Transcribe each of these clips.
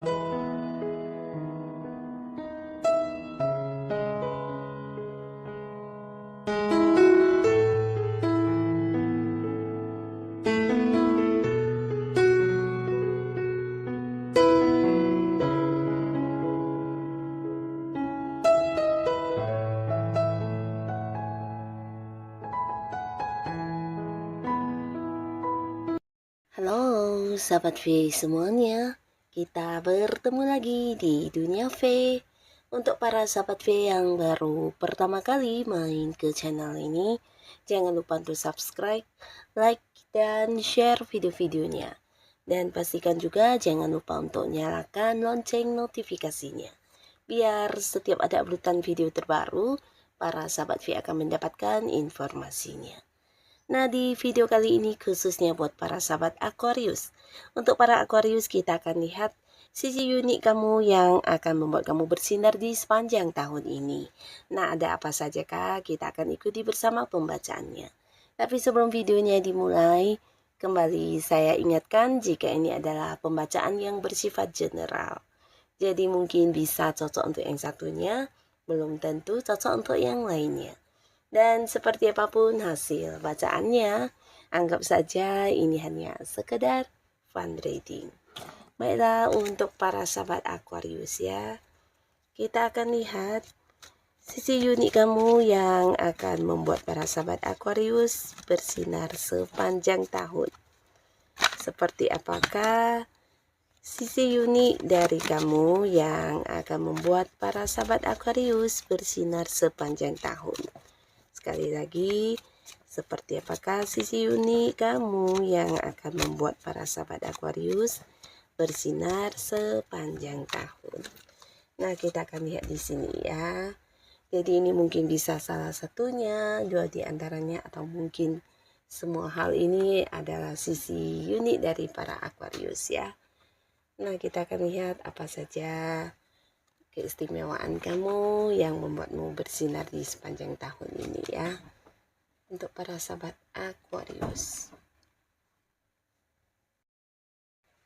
Halo sahabat V semuanya, kita bertemu lagi di Dunia V. Untuk para sahabat V yang baru pertama kali main ke channel ini, jangan lupa untuk subscribe, like, dan share video-videonya. Dan pastikan juga jangan lupa untuk nyalakan lonceng notifikasinya, biar setiap ada uploadan video terbaru, para sahabat V akan mendapatkan informasinya. Nah, di video kali ini khususnya buat para sahabat Aquarius. Untuk para Aquarius, kita akan lihat sisi unik kamu yang akan membuat kamu bersinar di sepanjang tahun ini. Nah, ada apa saja kah? Kita akan ikuti bersama pembacaannya. Tapi sebelum videonya dimulai, kembali saya ingatkan jika ini adalah pembacaan yang bersifat general. Jadi mungkin bisa cocok untuk yang satunya, belum tentu cocok untuk yang lainnya. Dan seperti apapun hasil bacaannya, anggap saja ini hanya sekedar fun reading. Baiklah, untuk para sahabat Aquarius ya, kita akan lihat sisi unik kamu yang akan membuat para sahabat Aquarius bersinar sepanjang tahun. Seperti apakah sisi unik dari kamu yang akan membuat para sahabat Aquarius bersinar sepanjang tahun? Sekali lagi, seperti apakah sisi unik kamu yang akan membuat para sahabat Aquarius bersinar sepanjang tahun? Nah, kita akan lihat di sini ya. Jadi ini mungkin bisa salah satunya, dua di antaranya, atau mungkin semua hal ini adalah sisi unik dari para Aquarius ya. Nah, kita akan lihat apa saja keistimewaan kamu yang membuatmu bersinar di sepanjang tahun ini ya. Untuk para sahabat Aquarius.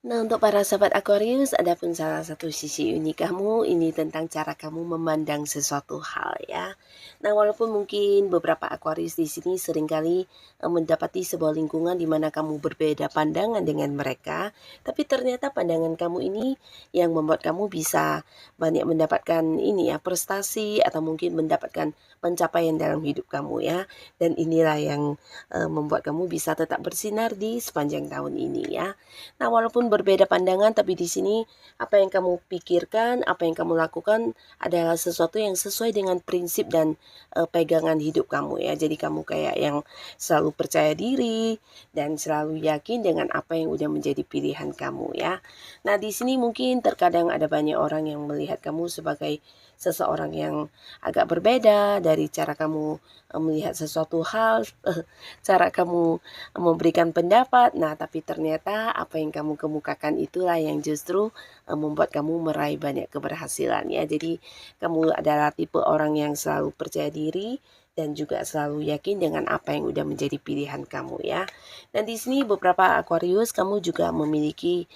Nah, untuk para sahabat Aquarius, ada pun salah satu sisi unik kamu ini tentang cara kamu memandang sesuatu hal ya. Nah, walaupun mungkin beberapa Aquarius di sini seringkali mendapati sebuah lingkungan di mana kamu berbeda pandangan dengan mereka, tapi ternyata pandangan kamu ini yang membuat kamu bisa banyak mendapatkan ini ya, prestasi atau mungkin mendapatkan pencapaian dalam hidup kamu ya. Dan inilah yang membuat kamu bisa tetap bersinar di sepanjang tahun ini ya. Nah, walaupun berbeda pandangan, tapi di sini apa yang kamu pikirkan, apa yang kamu lakukan adalah sesuatu yang sesuai dengan prinsip dan pegangan hidup kamu ya. Jadi kamu kayak yang selalu percaya diri dan selalu yakin dengan apa yang udah menjadi pilihan kamu ya. Nah, di sini mungkin terkadang ada banyak orang yang melihat kamu sebagai seseorang yang agak berbeda dari cara kamu melihat sesuatu hal, cara kamu memberikan pendapat. Nah, tapi ternyata apa yang kamu kemukakan itulah yang justru membuat kamu meraih banyak keberhasilan ya. Jadi kamu adalah tipe orang yang selalu percaya diri dan juga selalu yakin dengan apa yang udah menjadi pilihan kamu ya. Dan di sini beberapa Aquarius kamu juga memiliki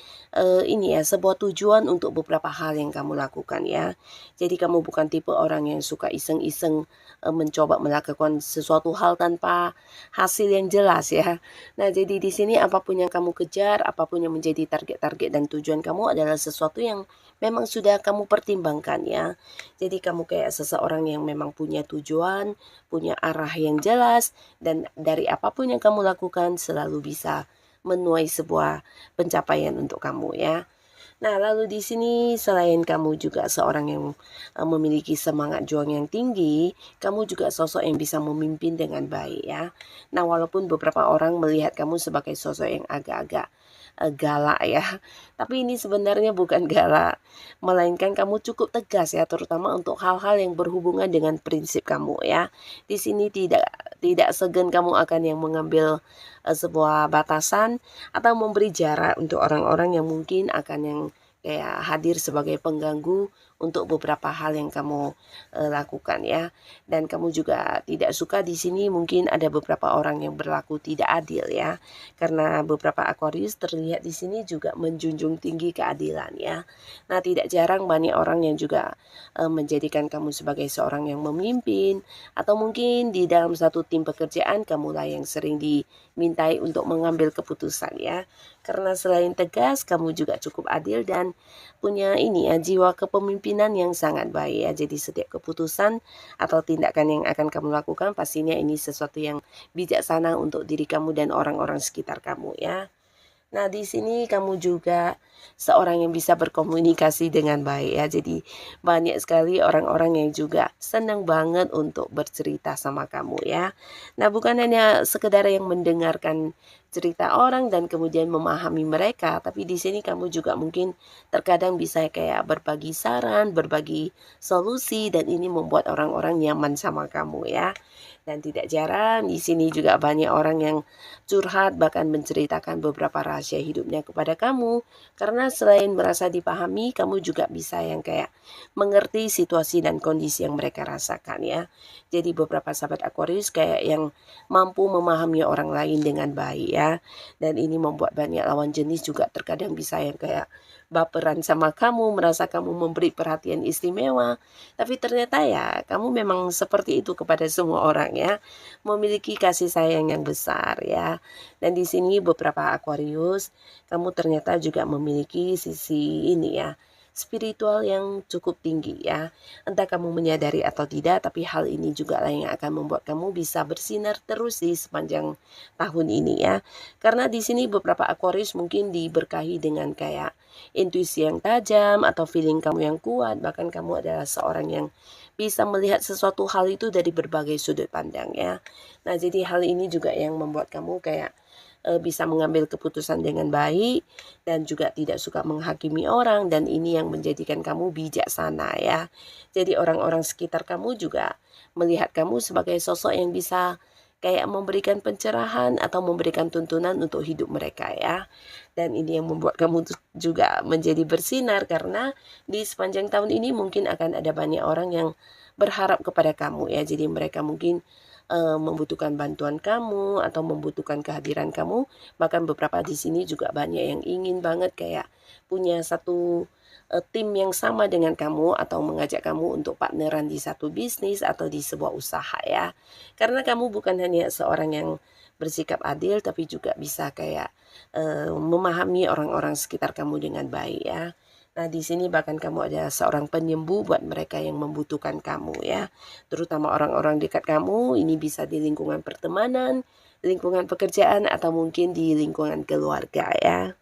ini ya, sebuah tujuan untuk beberapa hal yang kamu lakukan ya. Jadi kamu bukan tipe orang yang suka iseng-iseng mencoba melakukan sesuatu hal tanpa hasil yang jelas ya. Nah, jadi di sini apapun yang kamu kejar, apapun yang menjadi target-target dan tujuan kamu adalah sesuatu yang memang sudah kamu pertimbangkan ya. Jadi kamu kayak seseorang yang memang punya tujuan, punya arah yang jelas, dan dari apapun yang kamu lakukan selalu bisa menuai sebuah pencapaian untuk kamu ya. Nah, lalu di sini selain kamu juga seorang yang memiliki semangat juang yang tinggi, kamu juga sosok yang bisa memimpin dengan baik ya. Nah, walaupun beberapa orang melihat kamu sebagai sosok yang agak-agak galak ya, tapi ini sebenarnya bukan galak, melainkan kamu cukup tegas ya, terutama untuk hal-hal yang berhubungan dengan prinsip kamu ya. Di sini tidak segan kamu akan yang mengambil sebuah batasan atau memberi jarak untuk orang-orang yang mungkin akan yang kayak hadir sebagai pengganggu untuk beberapa hal yang kamu lakukan ya. Dan kamu juga tidak suka di sini mungkin ada beberapa orang yang berlaku tidak adil ya. Karena beberapa Aquarius terlihat di sini juga menjunjung tinggi keadilan ya. Nah, tidak jarang banyak orang yang juga menjadikan kamu sebagai seorang yang memimpin, atau mungkin di dalam satu tim pekerjaan kamulah yang sering dimintai untuk mengambil keputusan ya. Karena selain tegas, kamu juga cukup adil dan punya ini ya, jiwa kepemimpinan yang sangat baik ya. Jadi setiap keputusan atau tindakan yang akan kamu lakukan pastinya ini sesuatu yang bijaksana untuk diri kamu dan orang-orang sekitar kamu ya. Nah, di sini kamu juga seorang yang bisa berkomunikasi dengan baik ya. Jadi banyak sekali orang-orang yang juga senang banget untuk bercerita sama kamu ya. Nah, bukan hanya sekedar yang mendengarkan cerita orang dan kemudian memahami mereka, tapi di sini kamu juga mungkin terkadang bisa kayak berbagi saran, berbagi solusi, dan ini membuat orang-orang nyaman sama kamu ya. Dan tidak jarang di sini juga banyak orang yang curhat bahkan menceritakan beberapa rahasia hidupnya kepada kamu. Karena selain merasa dipahami, kamu juga bisa yang kayak mengerti situasi dan kondisi yang mereka rasakan ya. Jadi beberapa sahabat Aquarius kayak yang mampu memahami orang lain dengan baik ya. Dan ini membuat banyak lawan jenis juga terkadang bisa yang kayak baperan sama kamu, merasa kamu memberi perhatian istimewa. Tapi ternyata ya kamu memang seperti itu kepada semua orang ya, memiliki kasih sayang yang besar ya. Dan di sini beberapa Aquarius, kamu ternyata juga memiliki sisi ini ya, spiritual yang cukup tinggi ya. Entah kamu menyadari atau tidak, tapi hal ini juga lah yang akan membuat kamu bisa bersinar terus di sepanjang tahun ini ya. Karena di sini beberapa Aquarius mungkin diberkahi dengan kayak intuisi yang tajam atau feeling kamu yang kuat, bahkan kamu adalah seorang yang bisa melihat sesuatu hal itu dari berbagai sudut pandang ya. Nah, jadi hal ini juga yang membuat kamu kayak bisa mengambil keputusan dengan baik dan juga tidak suka menghakimi orang, dan ini yang menjadikan kamu bijaksana ya. Jadi orang-orang sekitar kamu juga melihat kamu sebagai sosok yang bisa kayak memberikan pencerahan atau memberikan tuntunan untuk hidup mereka ya. Dan ini yang membuat kamu juga menjadi bersinar karena di sepanjang tahun ini mungkin akan ada banyak orang yang berharap kepada kamu ya. Jadi mereka mungkin membutuhkan bantuan kamu atau membutuhkan kehadiran kamu. Bahkan beberapa di sini juga banyak yang ingin banget kayak punya satu tim yang sama dengan kamu atau mengajak kamu untuk partneran di satu bisnis atau di sebuah usaha ya. Karena kamu bukan hanya seorang yang bersikap adil, tapi juga bisa kayak memahami orang-orang sekitar kamu dengan baik ya. Nah, di sini bahkan kamu adalah seorang penyembuh buat mereka yang membutuhkan kamu ya. Terutama orang-orang dekat kamu, ini bisa di lingkungan pertemanan, lingkungan pekerjaan, atau mungkin di lingkungan keluarga ya.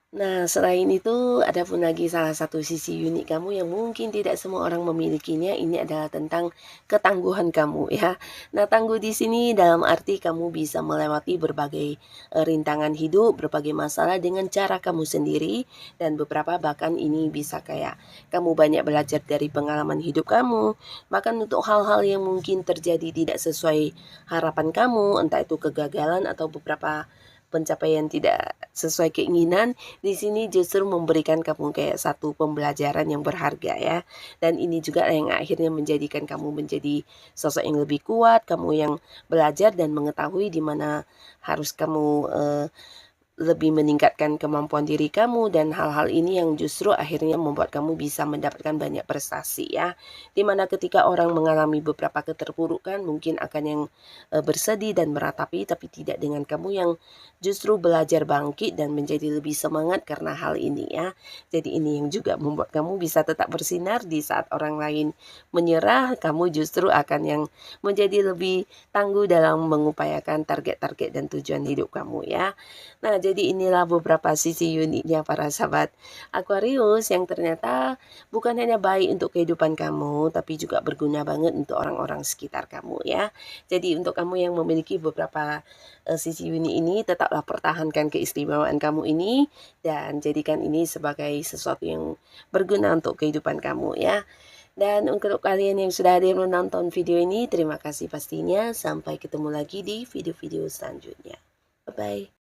Nah, selain itu ada pun lagi salah satu sisi unik kamu yang mungkin tidak semua orang memilikinya, ini adalah tentang ketangguhan kamu ya. Nah, tangguh di sini dalam arti kamu bisa melewati berbagai rintangan hidup, berbagai masalah dengan cara kamu sendiri, dan beberapa bahkan ini bisa kayak kamu banyak belajar dari pengalaman hidup kamu, bahkan untuk hal-hal yang mungkin terjadi tidak sesuai harapan kamu, entah itu kegagalan atau beberapa pencapaian tidak sesuai keinginan, di sini justru memberikan kamu kayak satu pembelajaran yang berharga ya. Dan ini juga yang akhirnya menjadikan kamu menjadi sosok yang lebih kuat, kamu yang belajar dan mengetahui di mana harus kamu lebih meningkatkan kemampuan diri kamu, dan hal-hal ini yang justru akhirnya membuat kamu bisa mendapatkan banyak prestasi ya. Dimana ketika orang mengalami beberapa keterpurukan mungkin akan yang bersedih dan meratapi, tapi tidak dengan kamu yang justru belajar bangkit dan menjadi lebih semangat karena hal ini ya. Jadi ini yang juga membuat kamu bisa tetap bersinar di saat orang lain menyerah, kamu justru akan yang menjadi lebih tangguh dalam mengupayakan target-target dan tujuan hidup kamu ya. Nah, jadi inilah beberapa sisi uniknya para sahabat Aquarius yang ternyata bukan hanya baik untuk kehidupan kamu, tapi juga berguna banget untuk orang-orang sekitar kamu ya. Jadi untuk kamu yang memiliki beberapa sisi unik ini, tetaplah pertahankan keistimewaan kamu ini dan jadikan ini sebagai sesuatu yang berguna untuk kehidupan kamu ya. Dan untuk kalian yang sudah hadir menonton video ini, terima kasih pastinya. Sampai ketemu lagi di video-video selanjutnya. Bye-bye.